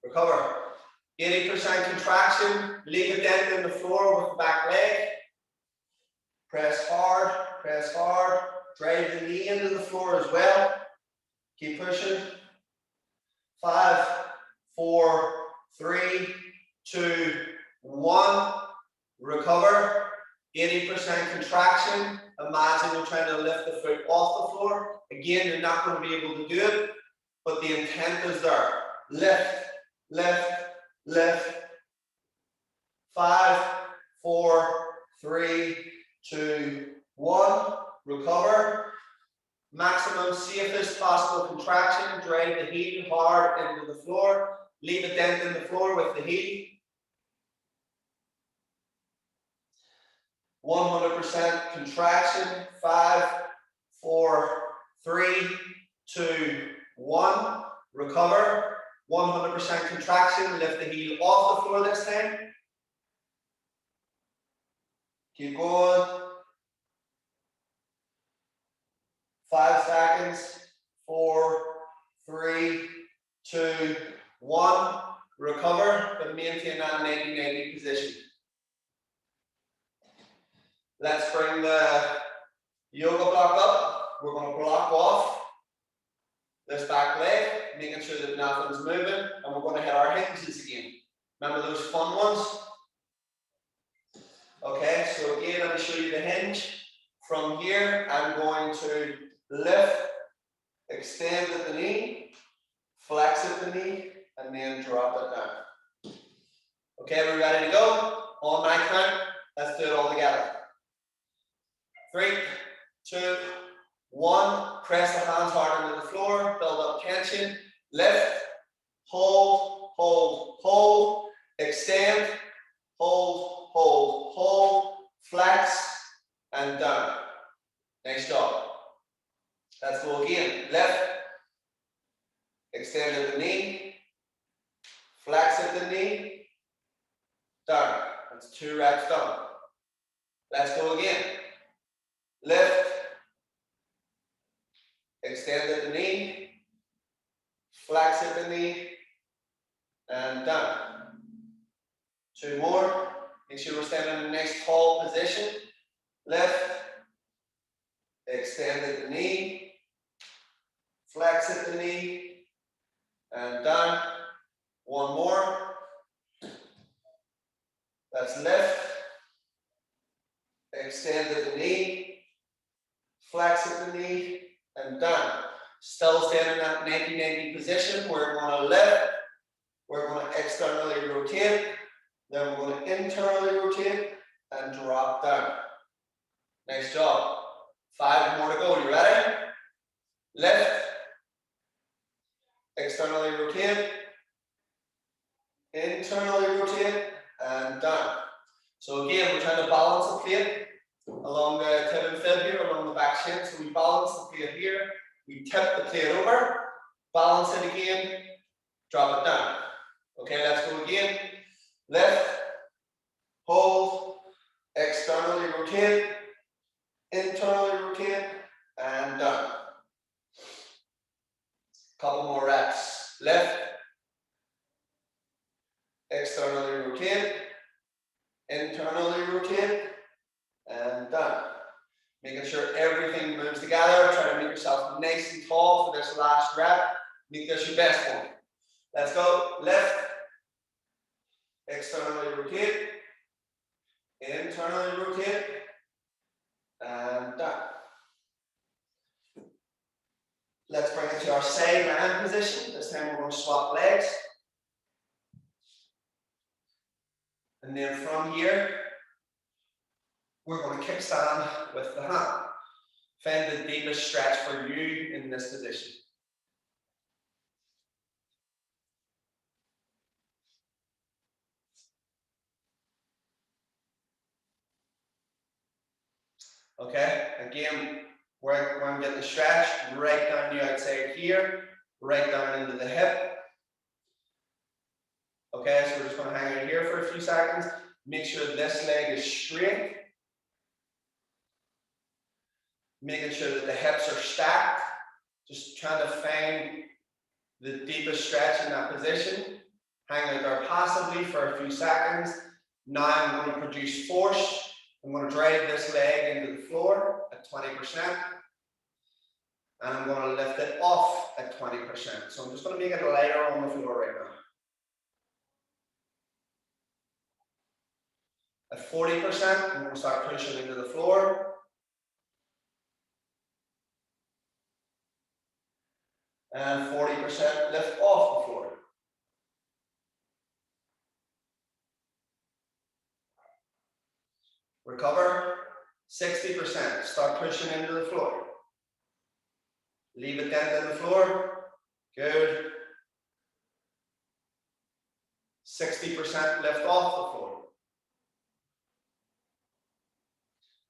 Recover. 80% contraction, leave a dent in the floor with the back leg. Press hard, drive the knee into the floor as well. Keep pushing. 5, 4, 3, 2, 1. Recover. 80% contraction. Imagine you're trying to lift the foot off the floor. Again, you're not going to be able to do it, but the intent is there. Lift, lift, lift. 5, 4, 3, 2, 1. Recover. Maximum safest possible contraction. Drive the heel hard into the floor. Leave a dent in the floor with the heel. 100% contraction. 5, 4, 3, 2, 1. Recover. 100% contraction. Lift the heel off the floor this time. Keep going. 5 seconds. 4, 3, 2, 1. Recover, but maintain that 90-90 position. Let's bring the yoga block up. We're going to block off this back leg, making sure that nothing's moving, and we're going to hit our hinges again. Remember those fun ones? Okay, so again, let me show you the hinge. From here, I'm going to lift, extend at the knee, flex at the knee, and then drop it down. Okay, we're ready to go? On my count, let's do it all together. 3, 2, 1. Press the hands hard into the floor, build up tension, lift, hold, hold, hold, extend, hold, hold, hold, flex, and down. Nice job. Let's go again. Lift, extend at the knee, flex at the knee, down. That's 2 reps done. Let's go again. Lift, extend at the knee, flex at the knee, and down. 2 more. Make sure we're standing in a nice tall position. Lift, extend at the knee, flex at the knee, and down. 1 more. Let's lift. Extend at the knee. Flex at the knee. And down. Still staying in that 90-90 position. We're going to lift. We're going to externally rotate. Then we're going to internally rotate and drop down. Nice job. 5 more to go. You ready? Lift. Externally rotate. Internally rotate and down. So again, we're trying to balance the plate along the tib and fib here, along the back shin. So we balance the plate here. We tip the plate over. Balance it again. Drop it down. Okay, let's go again. Lift. Hold. Externally rotate. Internally rotate. And down. Couple more reps. Lift. Externally rotate. Internally rotate. And down. Making sure everything moves together. Try to make yourself nice and tall for this last rep. Make this your best one. Let's go. Lift. Externally rotate. Internally rotate. And down. Let's bring it to our side land position. This time we're going to swap legs. And then from here, we're going to kickstand with the hand. Find the deepest stretch for you in this position. Okay, again, where I'm getting the stretch, right down the outside here, right down into the hip. Okay, so we're just going to hang out here for a few seconds. Make sure this leg is straight. Making sure that the hips are stacked. Just trying to find the deepest stretch in that position. Hang out there passively for a few seconds. Now I'm going to produce force. I'm going to drive this leg into the floor at 20%. And I'm going to lift it off at 20%. So I'm just going to make it lighter on the floor right now. At 40%, I'm going to start pushing into the floor. And 40% lift off the floor. Recover. 60%. Start pushing into the floor. Leave a dent in the floor. Good. 60% lift off the floor.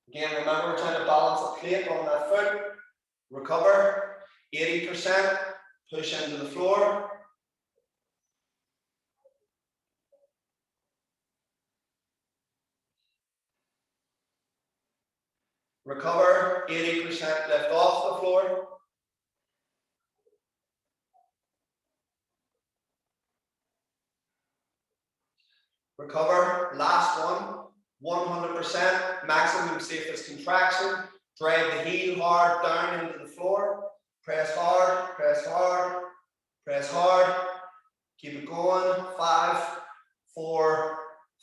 Again, remember we're trying to balance the plate on that foot. Recover. 80%. Push into the floor. Recover. 80% lift off the floor. Recover. Last one. 100%. Maximum safest contraction. Drive the heel hard down into the floor. Press hard, press hard, press hard. Keep it going. 5, 4,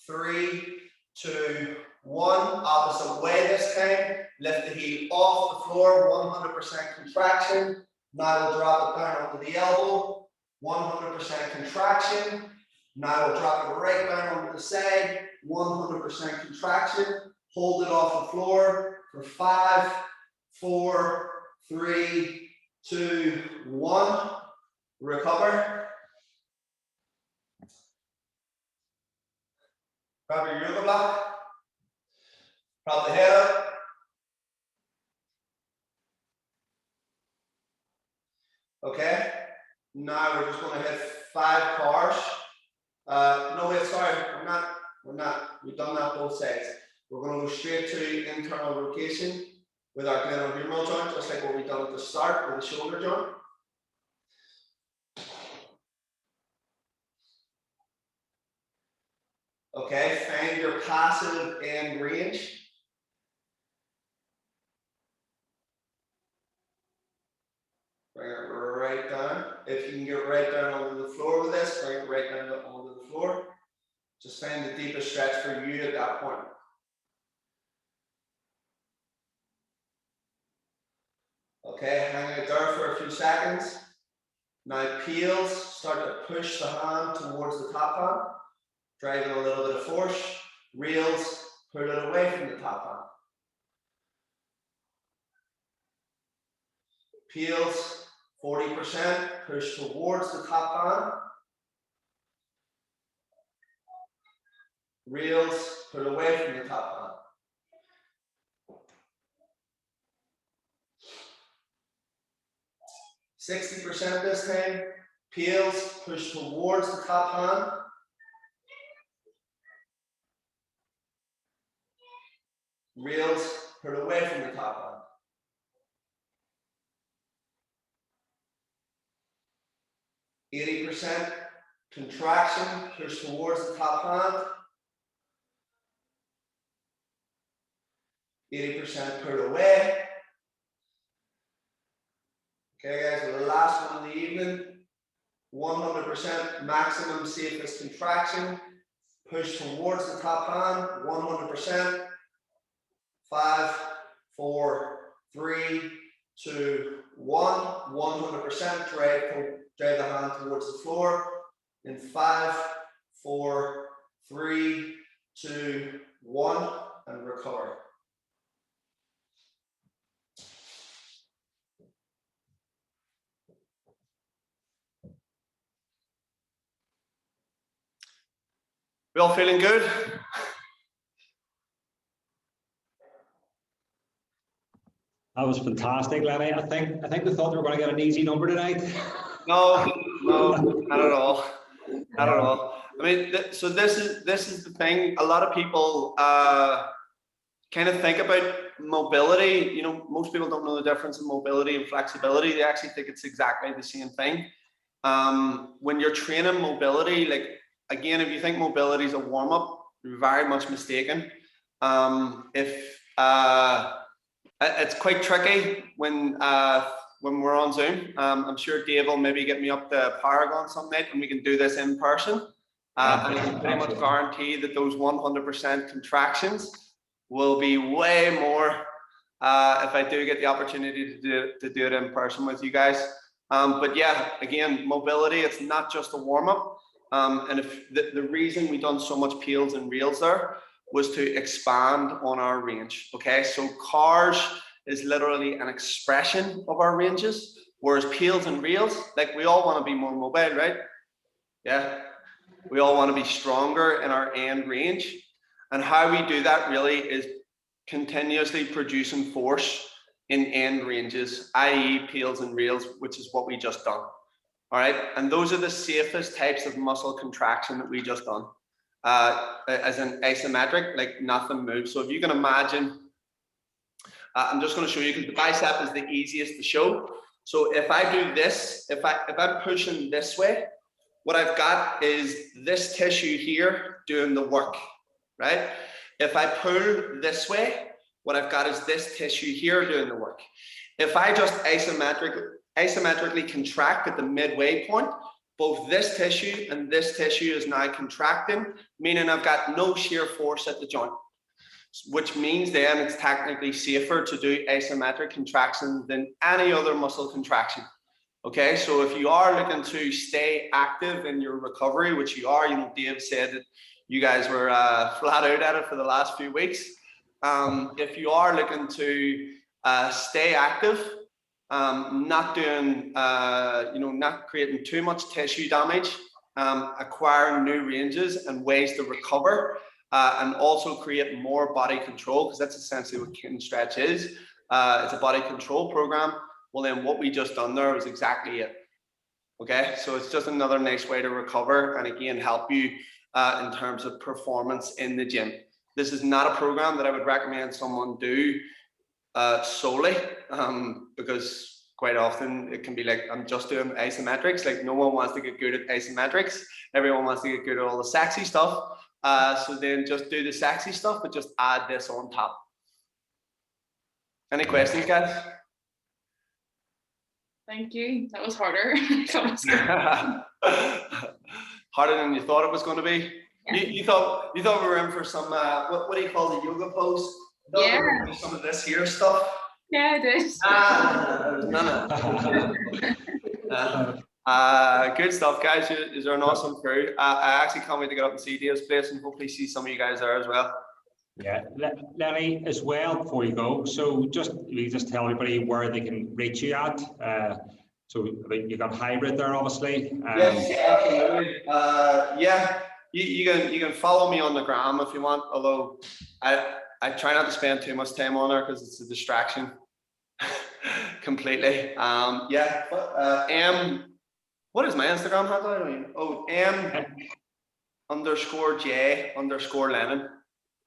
3, 2, 1. Opposite way this time. Lift the heel off the floor. 100% contraction. Now we'll drop it down onto the elbow. 100% contraction. Now we'll drop it right down onto the side. 100% contraction. Hold it off the floor for 5, 4, 3, 2, 1. Recover. Grab your yoga block. Prop the head up. Okay. Now we're just going to hit 5 cars. No, wait, sorry. We're not. We've done that both sides. We're going to go straight to internal rotation with our glenohumeral joint, just like what we done at the start with the shoulder joint. Okay, find your passive end range. Bring it right down. If you can get right down onto the floor with this, bring it right down onto the floor. Just find the deepest stretch for you at that point. Okay, hang out there for a few seconds. Now peels, start to push the hand towards the top hand, driving a little bit of force. Reels, pull it away from the top hand. Peels, 40%, push towards the top hand. Reels, pull away from the top hand. %60 this time. Peels, push towards the top hand. Reels, pull away from the top hand. %80 contraction, push towards the top hand. 80% pull away. Okay, guys, the last one of the evening. 100% maximum safest contraction. Push towards the top hand. 100%. 5, 4, 3, 2, 1. 100%. Drive the hand towards the floor. In 5, 4, 3, 2, 1, and recover. We all feeling good? That was fantastic, Lenny. I think we thought we were going to get an easy number tonight. No, not at all. Not at all. I mean, so this is the thing. A lot of people kind of think about mobility. You know, most people don't know the difference in mobility and flexibility. They actually think it's exactly the same thing. When you're training mobility, like, again, if you think mobility is a warm-up, you're very much mistaken. It's quite tricky when we're on Zoom. I'm sure Dave will maybe get me up to Paragon some night and we can do this in person. And I can pretty much guarantee that those 100% contractions will be way more if I do get the opportunity to do it in person with you guys. But yeah, again, mobility, it's not just a warm-up. And if the reason we done so much peels and reels there was to expand on our range. Okay, so cars is literally an expression of our ranges, whereas peels and reels, like, we all want to be more mobile, right? Yeah, we all want to be stronger in our end range. And how we do that really is continuously producing force in end ranges, i.e. peels and reels, which is what we just done. All right, and those are the safest types of muscle contraction that we just done. As an isometric, like, nothing moves. So if you can imagine, I'm just going to show you because the bicep is the easiest to show. So if I do this, if I'm pushing this way, what I've got is this tissue here doing the work, right? If I pull this way, what I've got is this tissue here doing the work. If I just isometrically contract at the midway point, both this tissue and this tissue is now contracting, meaning I've got no shear force at the joint, which means then it's technically safer to do isometric contraction than any other muscle contraction. Okay, so if you are looking to stay active in your recovery, which you are, you know, Dave said that you guys were flat out at it for the last few weeks. If you are looking to stay active, not doing, not creating too much tissue damage, acquiring new ranges and ways to recover, and also create more body control, because that's essentially what Kinstretch is. It's a body control program. Well, then what we just done there was exactly it. Okay, so it's just another nice way to recover and again help you in terms of performance in the gym. This is not a program that I would recommend someone do solely, because quite often it can be like, I'm just doing isometrics. Like, no one wants to get good at isometrics. Everyone wants to get good at all the sexy stuff. So then just do the sexy stuff, but just add this on top. Any questions, guys? Thank you. That was harder. Harder than you thought it was going to be? You thought we were in for some what do you call the yoga pose? You thought we were in for some of this here stuff. Yeah, I did. Good stuff, guys. Is there an awesome crew? I actually can't wait to get up and see Dave's place and hopefully see some of you guys there as well. Yeah, Lenny, as well, before you go, so we just tell everybody where they can reach you at. So you got hybrid there, obviously. Yes, absolutely. Yeah, you can follow me on the gram if you want, although I try not to spend too much time on there because it's a distraction completely. Yeah, but what is my Instagram handle? I don't even. Oh, _J _Lennon.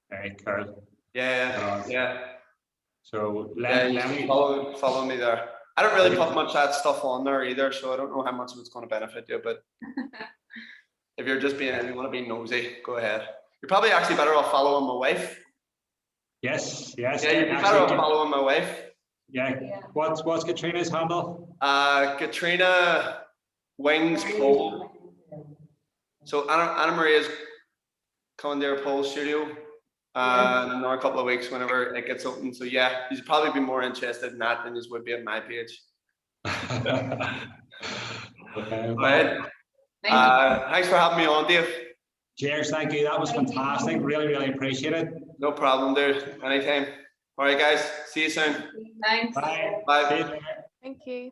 Very cool. Yeah. So Lenny, follow me there. I don't really put much of that stuff on there either, so I don't know how much of it's going to benefit you. But if you're just if you want to be nosy, go ahead. You're probably actually better off following my wife. Yes. Yeah, you'd be better off following my wife. Yeah. What's Katrina's handle? Katrina Wings Pole. So Anna Maria's coming to our pole studio in another couple of weeks whenever it gets open. So yeah, you'd probably be more interested in that than you would be at my page. Okay. All right. Thanks for having me on, Dave. Cheers, thank you. That was fantastic. Really, really appreciate it. No problem, dude. Anytime. All right, guys. See you soon. Thanks. Bye. Bye. Thank you.